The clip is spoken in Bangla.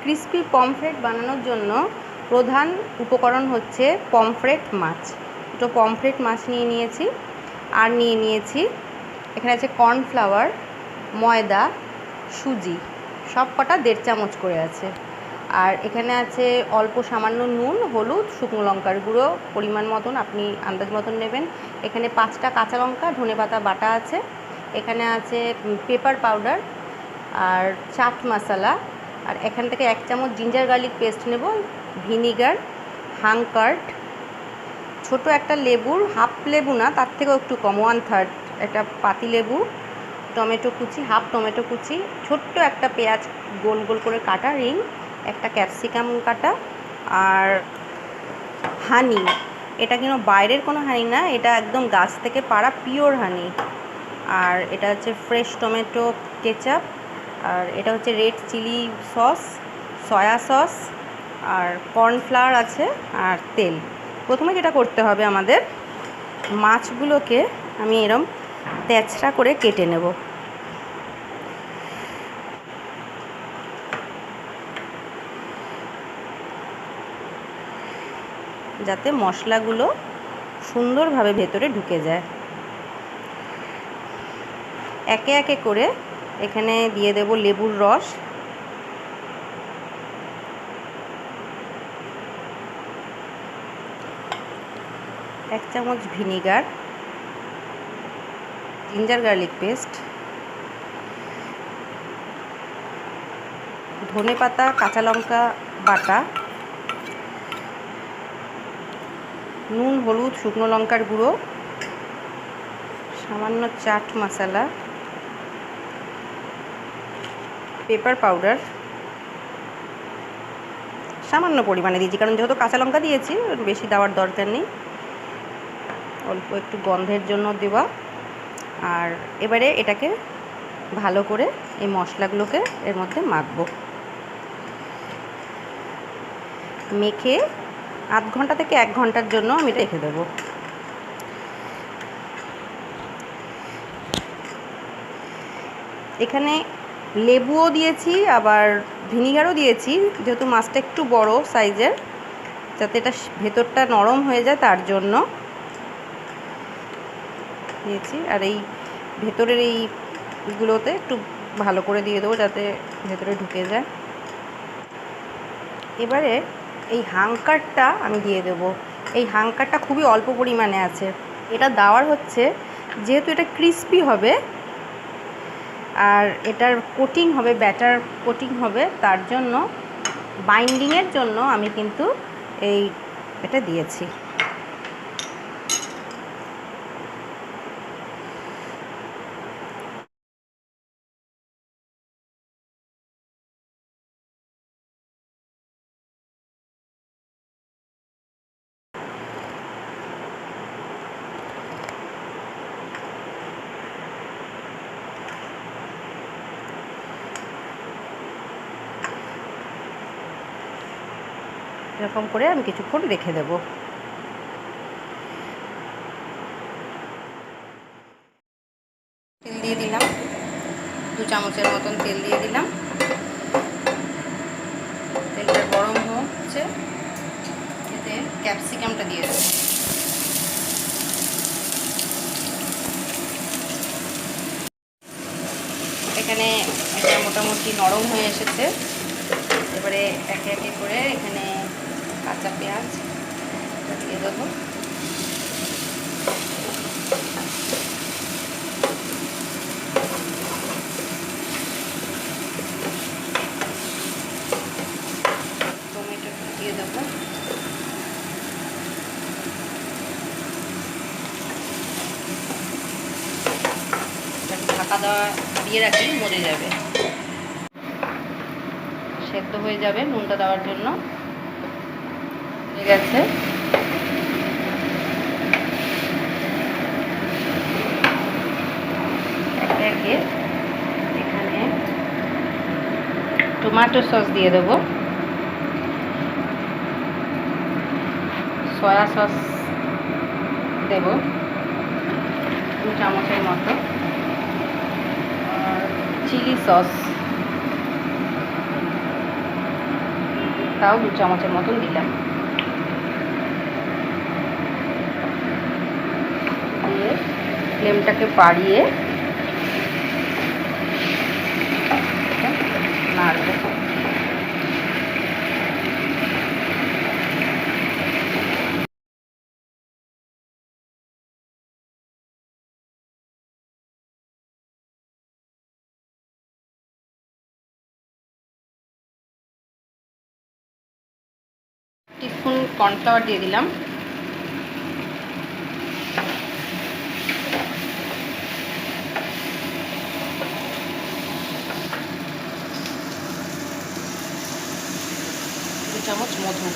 ক্রিস্পি পমফ্রেট বানানোর জন্য প্রধান উপকরণ হচ্ছে পমফ্রেট মাছ। দুটো পমফ্রেট মাছ নিয়ে নিয়েছি, আর নিয়ে নিয়েছি এখানে আছে কর্নফ্লাওয়ার, ময়দা, সুজি, সব কটা 1.5 চামচ করে আছে। আর এখানে আছে অল্প সামান্য নুন, হলুদ, শুকনো লঙ্কার গুঁড়ো পরিমাণ মতন, আপনি আন্দাজ মতন নেবেন। এখানে 5টা কাঁচা লঙ্কা, ধনেপাতা বাটা আছে। এখানে আছে পেপার পাউডার আর চাট মশলা। আর এখান থেকে 1 চামচ জিঞ্জার গার্লিক পেস্ট নেব, ভিনিগার, হাংকার্ড, ছোট একটা লেবুর হাফ লেবু না, তার থেকেও একটু কম, 1/3 একটা পাতি লেবু, টমেটো কুচি, হাফ টমেটো কুচি, ছোট্ট একটা পেঁয়াজ গোল গোল করে কাটা রিং, একটা ক্যাপসিকাম কাটা, আর হানি। এটা কিন্তু বাইরের কোনো হানি না, এটা একদম গাছ থেকে পাড়া পিওর হানি। আর এটা হচ্ছে ফ্রেশ টমেটো কেচাপ, আর এটা হচ্ছে red chilli sauce, soy sauce, আর কর্নফ্লাওয়ার আছে, আর তেল। প্রথমে যেটা করতে হবে আমাদের, মাছগুলোকে আমি এরম তেঁচড়া করে কেটে নেব। যাতে মশলাগুলো সুন্দরভাবে ভেতরে ঢুকে যায়। একে একে করে এখানে দিয়ে দেব লেবুর রস, এক চামচ ভিনিগার, জিঞ্জার গার্লিক পেস্ট, ধনেপাতা, কাঁচা লঙ্কা বাটা, নুন, হলুদ, শুকনো লঙ্কার গুঁড়ো, সামান্য চাট মশলা, পেপার পাউডার সামান্য পরিমাণে দিয়েছি, কারণ যেহেতু কাঁচা লঙ্কা দিয়েছি বেশি দেওয়ার দরকার নেই, অল্প একটু গন্ধের জন্য দেওয়া। আর এবারে এটাকে ভালো করে এই মশলাগুলোকে এর মধ্যে মাখবো। মেখে আধ ঘন্টা থেকে 1 ঘন্টার জন্য আমি রেখে দেবো। এখানে লেবুও দিয়েছি, আবার ভিনিগারও দিয়েছি, যেহেতু মাছটা একটু বড় সাইজের, যাতে এটা ভেতরটা নরম হয়ে যায় তার জন্য দিয়েছি। আর এই ভেতরের এইগুলোতে একটু ভালো করে দিয়ে দেবো যাতে ভেতরে ঢুকে যায়। এবারে এই হাংকারটা আমি দিয়ে দেবো। এই হাংকারটা খুবই অল্প পরিমাণে আছে। এটা দেওয়ার হচ্ছে যেহেতু এটা ক্রিস্পি হবে আর এটার কোটিং হবে, ব্যাটার কোটিং হবে, তার জন্য বাইন্ডিংয়ের জন্য আমি কিন্তু এটা দিয়েছি। এরকম করে আমি কিছুক্ষণ রেখে দেব। তেল দিয়ে দিলাম, 2 চামচের মতন তেল দিয়ে দিলাম। তেলটা গরম হচ্ছে, এতে ক্যাপসিকামটা দিয়ে দেবো। এখানে এটা মোটামুটি নরম হয়ে এসেছে। এবারে একে একে করে এখানে কাঁচা পেঁয়াজ দিয়ে দেবো। টমেটো দিয়ে দেবো। ঢাকা দেওয়া দিয়ে রাখি, মরে যাবে, সেদ্ধ হয়ে যাবে নুনটা দেওয়ার জন্য। হয়ে গেছে। একে একে এখানে টমেটো সস দিয়ে দেবো, সয়া সস দেব 2 চামচের মতো, আর চিলি সস, তাও 2 চামচের মতন দিলাম। দিয়ে ফ্লেমটাকে বাড়িয়ে নাড়ব। টিস্পুন কর্নফ্লাওয়ার দিয়ে দিলাম। দু চামচ মধু।